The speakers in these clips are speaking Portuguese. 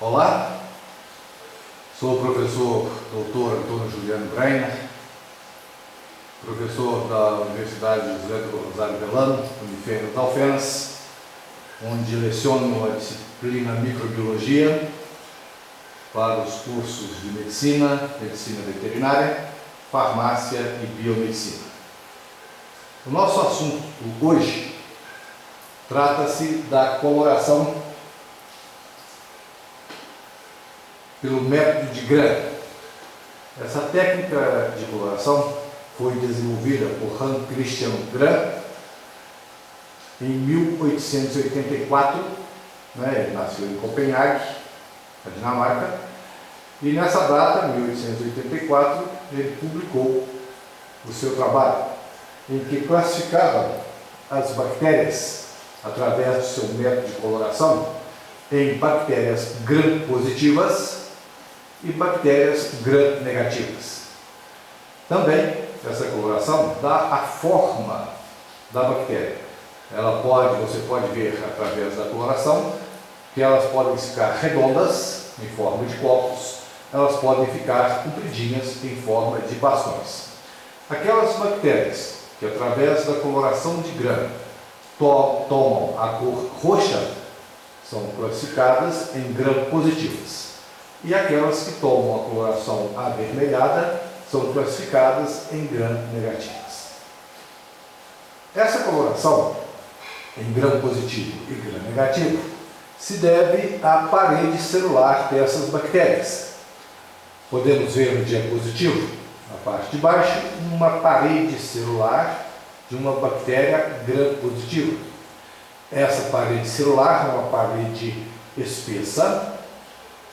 Olá, sou o professor Dr. Antônio Juliano Breiner, professor da Universidade José do Rosário Velano, Unifenas da Alfenas, onde leciono a disciplina Microbiologia para os cursos de Medicina, Medicina Veterinária, Farmácia e Biomedicina. O nosso assunto hoje trata-se da coloração pelo método de Gram. Essa técnica de coloração foi desenvolvida por Hans Christian Gram em 1884, ele nasceu em Copenhague, na Dinamarca, e nessa data, 1884, ele publicou o seu trabalho, em que classificava as bactérias, através do seu método de coloração, em bactérias gram-positivas e bactérias gram-negativas. Também, essa coloração dá a forma da bactéria. Você pode ver através da coloração que elas podem ficar redondas, em forma de copos, elas podem ficar compridinhas, em forma de bastões. Aquelas bactérias que através da coloração de Gram tomam a cor roxa são classificadas em gram-positivas. E aquelas que tomam a coloração avermelhada são classificadas em gram-negativas. Essa coloração em gram-positivo e gram-negativo se deve à parede celular dessas bactérias. Podemos ver no diapositivo, na parte de baixo, uma parede celular de uma bactéria gram-positiva. Essa parede celular é uma parede espessa,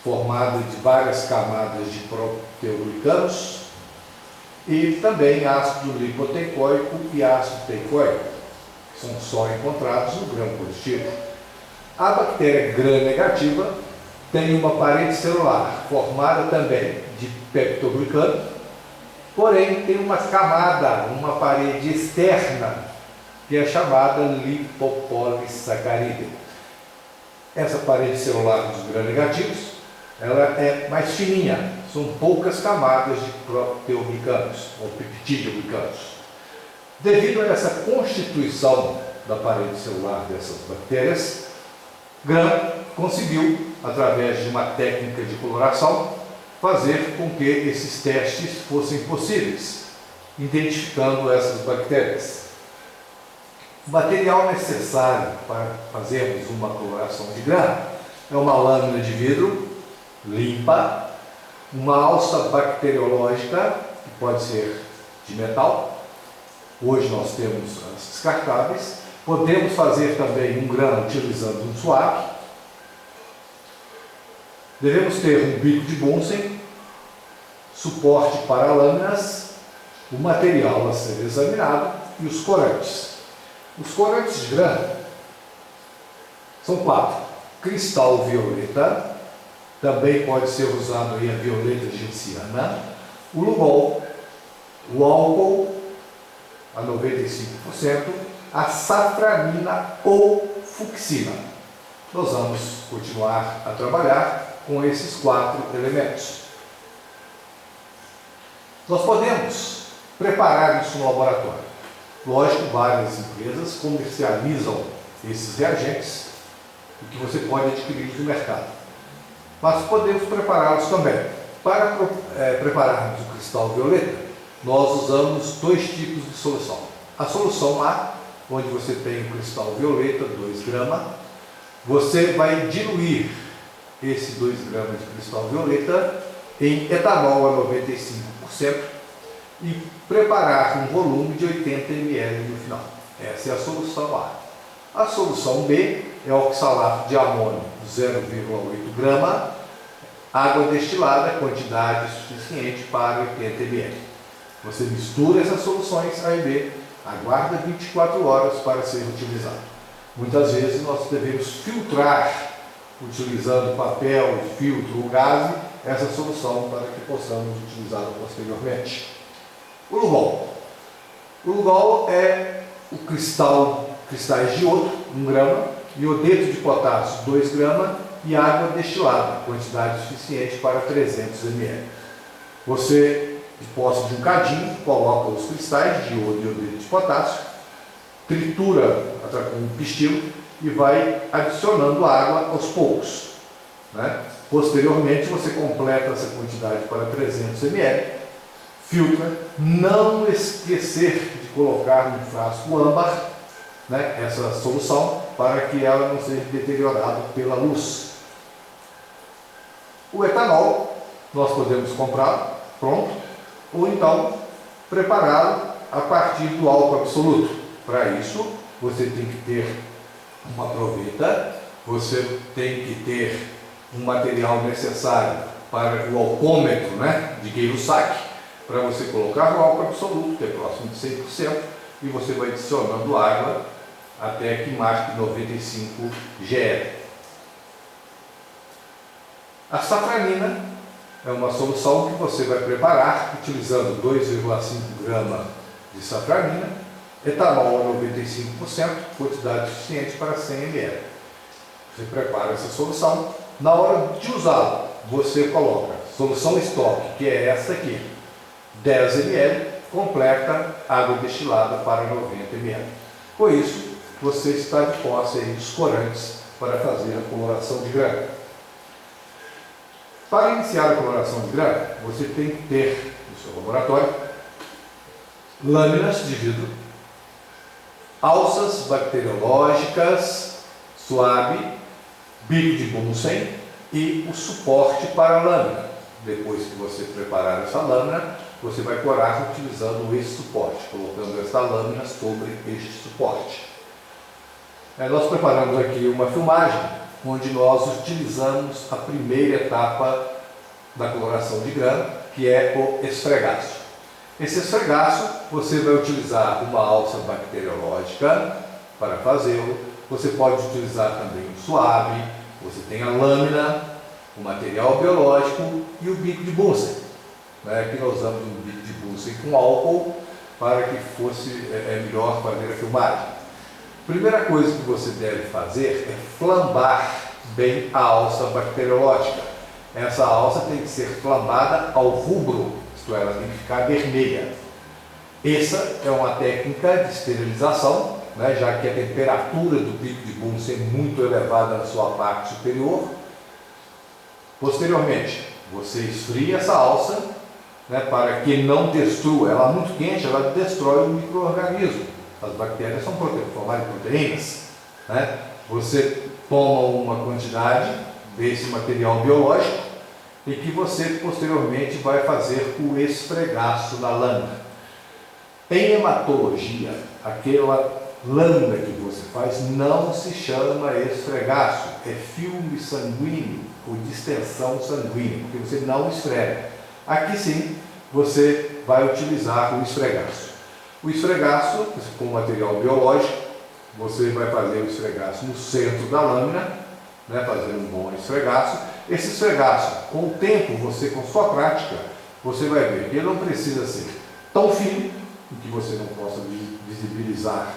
formada de várias camadas de proteoglicanos e também ácido lipoteicoico e ácido teicoico, que são só encontrados no gram-positivo. A bactéria gram-negativa tem uma parede celular formada também de peptoglicano, porém tem uma camada, uma parede externa, que é chamada lipopolissacarídeo. Essa parede celular dos gram-negativos, ela é mais fininha, são poucas camadas de proteoglicanos ou peptidoglicanos. Devido a essa constituição da parede celular dessas bactérias, Gram conseguiu, através de uma técnica de coloração, fazer com que esses testes fossem possíveis, identificando essas bactérias. O material necessário para fazermos uma coloração de Gram é uma lâmina de vidro limpa, uma alça bacteriológica, que pode ser de metal. Hoje nós temos as descartáveis. Podemos fazer também um Gram utilizando um suave. Devemos ter um bico de Bunsen, suporte para lâminas, o material a ser examinado e os corantes. Os corantes de Gram são 4. Cristal violeta, também pode ser usado aí a violeta genciana, o Lugol, o álcool a 95%, a safranina ou fucsina. Nós vamos continuar a trabalhar com esses 4 elementos. Nós podemos preparar isso no laboratório. Lógico, várias empresas comercializam esses reagentes, o que você pode adquirir no mercado. Mas podemos prepará-los também. Para prepararmos o cristal violeta, nós usamos 2 tipos de solução. A solução A, onde você tem o cristal violeta, 2 gramas, você vai diluir esse 2 gramas de cristal violeta em etanol a 95% e preparar um volume de 80 ml no final. Essa é a solução A. A solução B é oxalato de amônio 0,8 grama, água destilada, quantidade suficiente para 80 ml. Você mistura essas soluções A e B, aguarda 24 horas para ser utilizado. Muitas vezes nós devemos filtrar, utilizando papel, filtro ou gás, essa solução para que possamos utilizá-la posteriormente. O Lugol. O Lugol é cristais de iodo, 1 grama, iodeto de potássio, 2 gramas, e água destilada, quantidade suficiente para 300 ml. Você, de posse de um cadinho, coloca os cristais de iodeto de potássio, tritura com um pistilo e vai adicionando água aos poucos, né? Posteriormente, você completa essa quantidade para 300 ml, filtra, não esquecer de colocar no frasco âmbar, né, essa solução, para que ela não seja deteriorada pela luz. O etanol nós podemos comprar pronto, ou então prepará-lo a partir do álcool absoluto. Para isso, você tem que ter uma proveta, você tem que ter um material necessário para o alcômetro, né, de Gay-Lussac, para você colocar o álcool absoluto, que é próximo de 100%, e você vai adicionando água até que marque 95 GL. A safranina é uma solução que você vai preparar utilizando 2,5 gramas de safranina, etanol a 95%, quantidade suficiente para 100 ml. Você prepara essa solução. Na hora de usá-la, você coloca solução estoque, que é essa aqui, 10 ml, completa água destilada para 90 ml. Com isso, você está de posse aí dos corantes para fazer a coloração de grã. Para iniciar a coloração de grã, você tem que ter no seu laboratório lâminas de vidro, alças bacteriológicas, suave, bico de Bunsen e o suporte para a lâmina. Depois que você preparar essa lâmina, você vai corar utilizando esse suporte, colocando esta lâmina sobre este suporte. Nós preparamos aqui uma filmagem onde nós utilizamos a primeira etapa da coloração de grã, que é o esfregaço. Esse esfregaço, você vai utilizar uma alça bacteriológica para fazê-lo. Você pode utilizar também um suave, você tem a lâmina, o material biológico e o bico de Bunsen. Aqui nós usamos um bico de Bunsen com álcool para que fosse melhor fazer a filmagem. Primeira coisa que você deve fazer é flambar bem a alça bacteriológica. Essa alça tem que ser flambada ao rubro, isto é, ela tem que ficar vermelha. Essa é uma técnica de esterilização, já que a temperatura do bico de Bunsen é muito elevada na sua parte superior. Posteriormente, você esfria essa alça, para que não destrua. Ela muito quente, ela destrói o micro-organismo. As bactérias são formadas de proteínas. Você toma uma quantidade desse material biológico e que você posteriormente vai fazer o esfregaço na lâmina. Em hematologia, aquela lâmina que você faz não se chama esfregaço, é filme sanguíneo ou distensão sanguínea, porque você não esfrega. Aqui sim, você vai utilizar o esfregaço. O esfregaço, com material biológico, você vai fazer o esfregaço no centro da lâmina, fazendo um bom esfregaço. Esse esfregaço, com o tempo, você com sua prática, você vai ver que ele não precisa ser tão fino, que você não possa visibilizar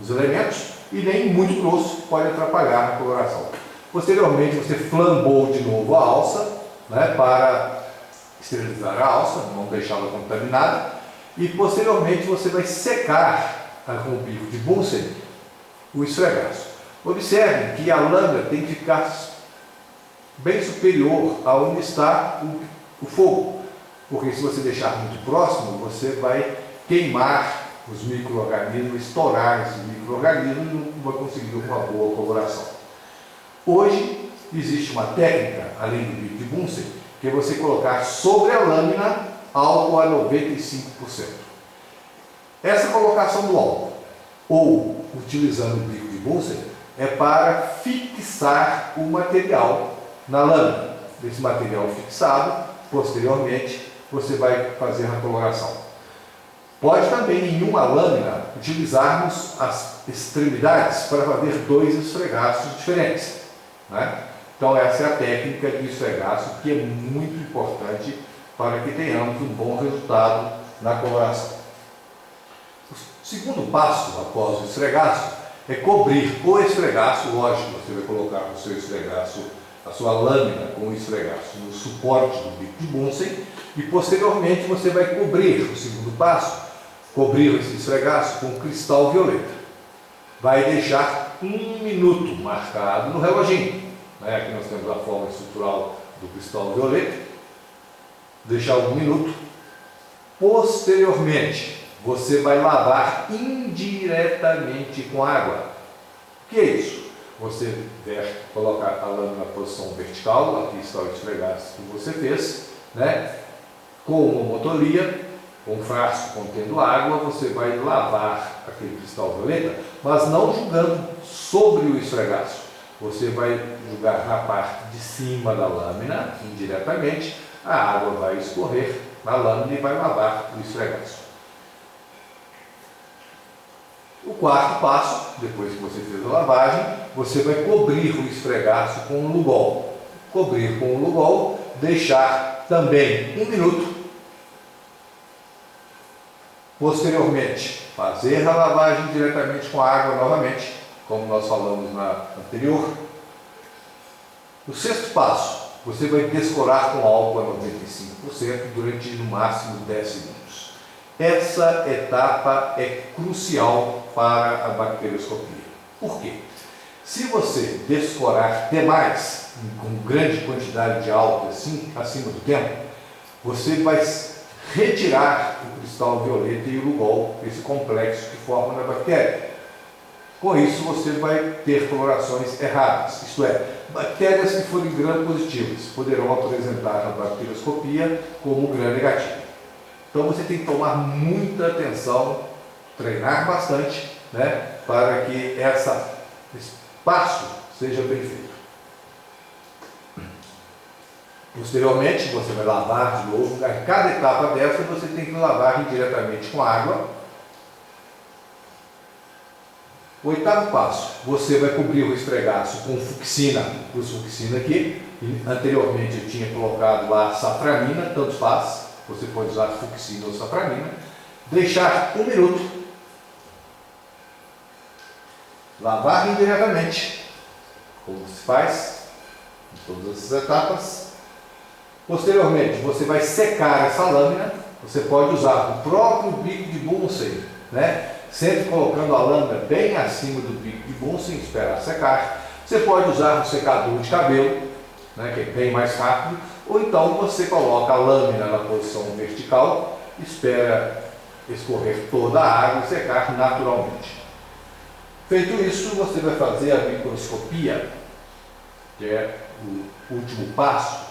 os elementos, e nem muito grosso, pode atrapalhar a coloração. Posteriormente, você flambou de novo a alça, para esterilizar a alça, não deixá-la contaminada, e posteriormente você vai secar com o bico de Bunsen o esfregaço. Observe que a lâmina tem que ficar bem superior aonde está o fogo, porque se você deixar muito próximo, você vai queimar os micro-organismos, estourar esses micro-organismos e não vai conseguir uma boa coloração. Hoje existe uma técnica, além do bico de Bunsen, que é você colocar sobre a lâmina álcool a 95%. Essa colocação do álcool, ou utilizando o bico de Bunsen, é para fixar o material na lâmina. Desse material fixado, posteriormente, você vai fazer a coloração. Pode também, em uma lâmina, utilizarmos as extremidades para fazer dois esfregaços diferentes. Então, essa é a técnica de esfregaço, que é muito importante para que tenhamos um bom resultado na coloração. O segundo passo, após o esfregaço, é cobrir o esfregaço, lógico, você vai colocar o seu esfregaço, a sua lâmina com o esfregaço no suporte do bico de Bunsen e posteriormente você vai cobrir, o segundo passo, cobrir esse esfregaço com cristal violeta. Vai deixar 1 minuto marcado no reloginho. Né? Aqui nós temos a forma estrutural do cristal violeta. Deixar 1 minuto. Posteriormente, você vai lavar indiretamente com água. O que é isso? Você coloca a lâmina na posição vertical, aqui está o esfregaço que você fez, né? Com uma motolia, com um frasco contendo água, você vai lavar aquele cristal violeta, mas não jogando sobre o esfregaço. Você vai jogar na parte de cima da lâmina, indiretamente, a água vai escorrer na lâmina e vai lavar o esfregaço. O quarto passo, depois que você fez a lavagem, você vai cobrir o esfregaço com um lugol. Cobrir com um lugol, deixar também 1 minuto. Posteriormente, fazer a lavagem diretamente com a água novamente, como nós falamos na anterior. O sexto passo, você vai descorar com álcool a 95% durante no máximo 10 segundos. Essa etapa é crucial para a bacterioscopia. Por quê? Se você descorar demais, com grande quantidade de álcool assim, acima do tempo, você vai retirar o cristal violeta e o lugol, esse complexo que forma na bactéria. Com isso, você vai ter colorações erradas, isto é, bactérias que forem gram-positivas poderão apresentar na bacterioscopia como gram-negativo. Então você tem que tomar muita atenção, treinar bastante, né, para que esse passo seja bem feito. Posteriormente, você vai lavar de novo. A cada etapa dessa, você tem que lavar indiretamente com água. O oitavo passo, você vai cobrir o esfregaço com fucsina. Uso fucsina aqui. Anteriormente eu tinha colocado lá safranina, tanto faz. Você pode usar fucsina ou safranina. Deixar 1 minuto. Lavar indiretamente, como se faz em todas essas etapas. Posteriormente, você vai secar essa lâmina. Você pode usar o próprio bico de Bunsen, né? Sempre colocando a lâmina bem acima do bico de Bunsen, esperar secar. Você pode usar um secador de cabelo, né, que é bem mais rápido, ou então você coloca a lâmina na posição vertical, espera escorrer toda a água e secar naturalmente. Feito isso, você vai fazer a microscopia, que é o último passo,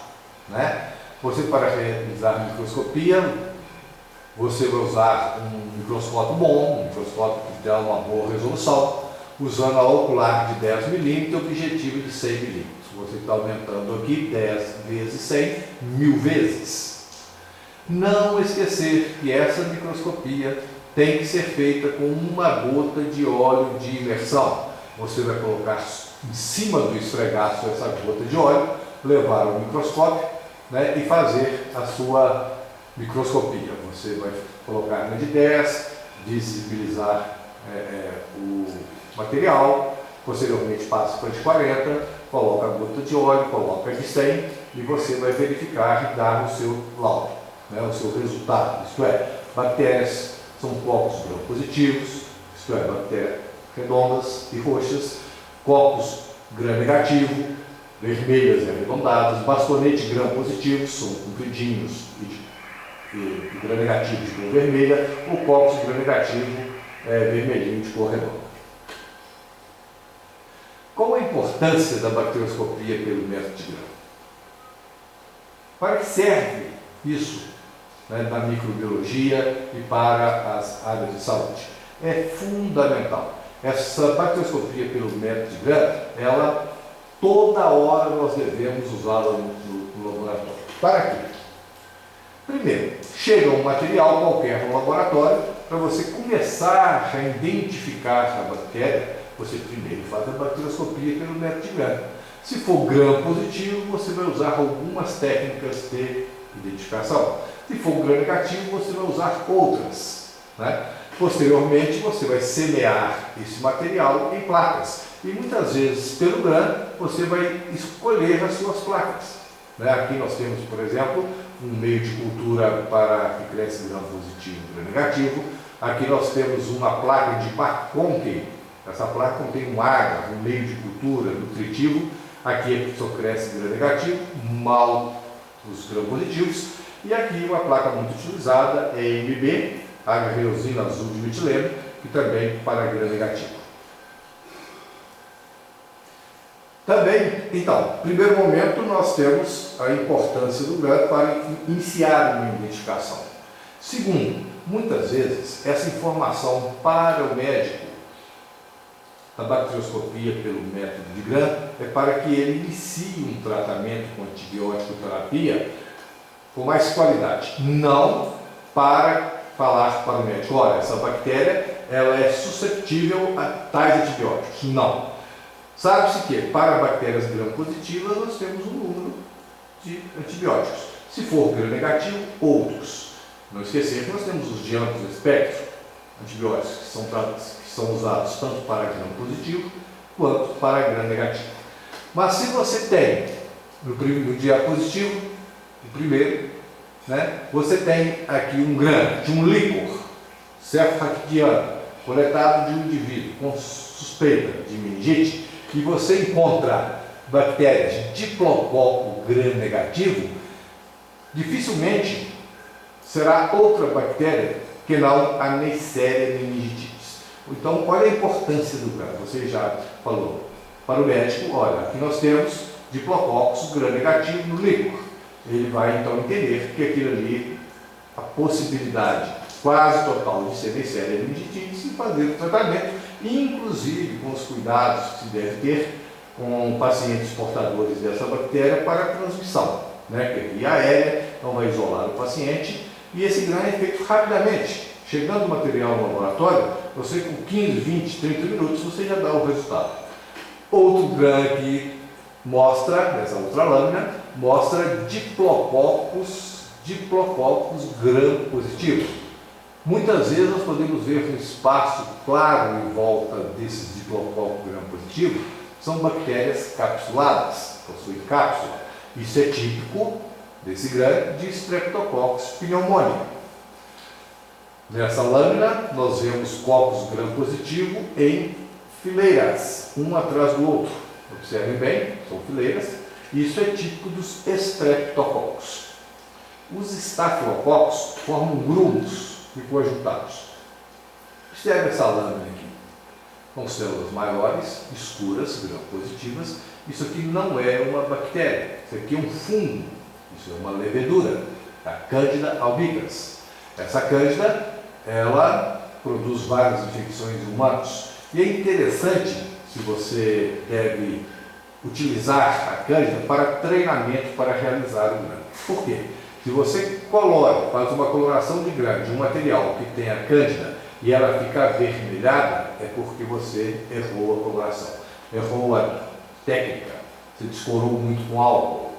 né? Você, para realizar a microscopia, você vai usar um microscópio bom, um microscópio que dá uma boa resolução, usando a ocular de 10 mm e objetivo de 100 mm. Você está aumentando aqui 10 vezes 100, 1000 vezes. Não esquecer que essa microscopia tem que ser feita com uma gota de óleo de imersão. Você vai colocar em cima do esfregaço essa gota de óleo, levar ao microscópio, né, e fazer a sua microscopia. Você vai colocar na de 10, visibilizar o material, posteriormente passa para de 40, coloca a gota de óleo, coloca a de 100 e você vai verificar e dar o seu laudo, né, o seu resultado. Isto é, bactérias são copos gram-positivos, isto é, bactérias redondas e roxas, copos gram-negativo, vermelhas e arredondadas, bastonete gram-positivos, são compridinhos e gram-negativo de cor vermelha, ou copos gram-negativo vermelhinho de cor redonda. Qual a importância da bacterioscopia pelo método de Gram? Para que serve isso, né, na microbiologia e para as áreas de saúde? É fundamental. Essa bacterioscopia pelo método de Gram, ela toda hora nós devemos usá-la no laboratório. Para quê? Primeiro, chega um material qualquer no laboratório, para você começar a identificar a bactéria, você primeiro faz a bacterioscopia pelo método de Gram. Se for gram-positivo, você vai usar algumas técnicas de identificação. Se for gram-negativo, você vai usar outras, né? Posteriormente, você vai semear esse material em placas. E muitas vezes, pelo GRAM, você vai escolher as suas placas. Aqui nós temos, por exemplo, um meio de cultura para que cresce grão positivo e grão negativo. Aqui nós temos uma placa de par concave. Essa placa contém um agar, um meio de cultura nutritivo. Aqui só cresce grão negativo, mal os grãos positivos. E aqui uma placa muito utilizada é MB, agarreosina azul de metileno, que também para grão negativo. Também, então, primeiro momento nós temos a importância do GRAM para iniciar uma identificação. Segundo, muitas vezes essa informação para o médico, a bacterioscopia pelo método de GRAM, é para que ele inicie um tratamento com antibiótico terapia com mais qualidade, não para falar para o médico, olha, essa bactéria ela é suscetível a tais antibióticos. Não. Sabe-se que para bactérias gram-positivas nós temos um número de antibióticos. Se for gram-negativo, outros. Não esquecer que nós temos os de amplo espectro, antibióticos que são usados tanto para gram-positivo quanto para gram-negativo. Mas se você tem no diapositivo, o primeiro, você tem aqui um GRAM de um líquor cefalorraquidiano coletado de um indivíduo com suspeita de meningite, e você encontra bactérias de diplococo gram-negativo, dificilmente será outra bactéria que não a Neisseria meningitis. Então, olha a importância do GRAM. Você já falou para o médico, olha, aqui nós temos diplococos gram-negativo no líquor. Ele vai então entender que aquilo ali, a possibilidade quase total de ser Neisseria meningitis e fazer o tratamento, inclusive com os cuidados que se deve ter com pacientes portadores dessa bactéria para a transmissão, que é via aérea, então vai isolar o paciente e esse GRAM é feito rapidamente. Chegando o material no laboratório, você com 15, 20, 30 minutos você já dá o resultado. Outro GRAM aqui mostra, nessa outra lâmina, mostra diplococos gram-positivos. Muitas vezes nós podemos ver um espaço claro em volta desses diplococos gram-positivos, são bactérias capsuladas, possuem cápsula. Isso é típico desse GRAM de Streptococcus pneumoniae. Nessa lâmina nós vemos cocos gram-positivo em fileiras, um atrás do outro. Observem bem, são fileiras. Isso é típico dos Streptococcus. Os estafilococos formam grumos e coadjutados. Observe essa lâmina aqui, com células maiores, escuras, gram-positivas. Isso aqui não é uma bactéria, isso aqui é um fungo, isso é uma levedura, a Candida albicans. Essa Candida, ela produz várias infecções em humanos. E é interessante, se você deve utilizar a Candida para treinamento para realizar o GRAM. Por quê? Se você faz uma coloração de GRAM de um material que tem a Candida e ela fica avermelhada, é porque você errou a coloração, errou a técnica, você descolou muito com álcool,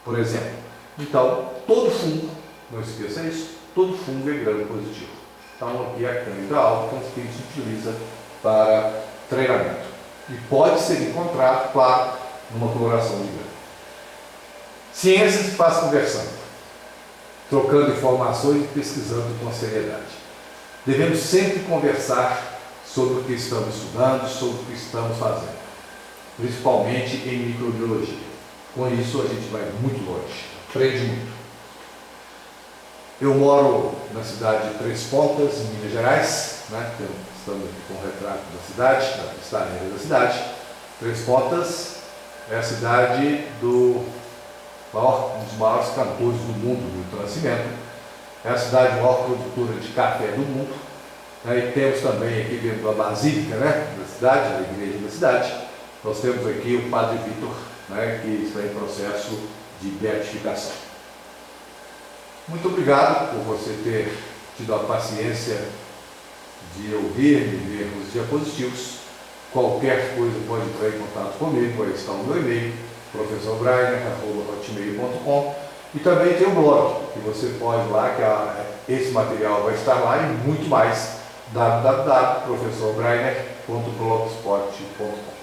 por exemplo. Então, todo fungo, não esqueça isso, todo fungo é gram-positivo. Então, aqui a Candida albicans que a gente utiliza para treinamento. E pode ser encontrado, claro, numa coloração de GRAM. Ciência se faz conversando, trocando informações e pesquisando com seriedade. Devemos sempre conversar sobre o que estamos estudando, sobre o que estamos fazendo, principalmente em microbiologia. Com isso a gente vai muito longe, aprende muito. Eu moro na cidade de Três Pontas, em Minas Gerais, estamos aqui com o retrato da cidade, da estaneira da cidade. Três Pontas é a cidade um dos maiores cantores do mundo, do Nascimento. É a cidade maior produtora de café do mundo. E temos também aqui dentro da Basílica da cidade, da igreja da cidade, nós temos aqui o Padre Vitor, que está em processo de beatificação. Muito obrigado por você ter tido a paciência de ouvir e ver os diapositivos. Qualquer coisa pode entrar em contato comigo, aí está o meu e-mail, professorbrainer@hotmail.com, e também tem o blog, que você pode ir lá, que esse material vai estar lá e muito mais www.professorbreiner.blogspot.com.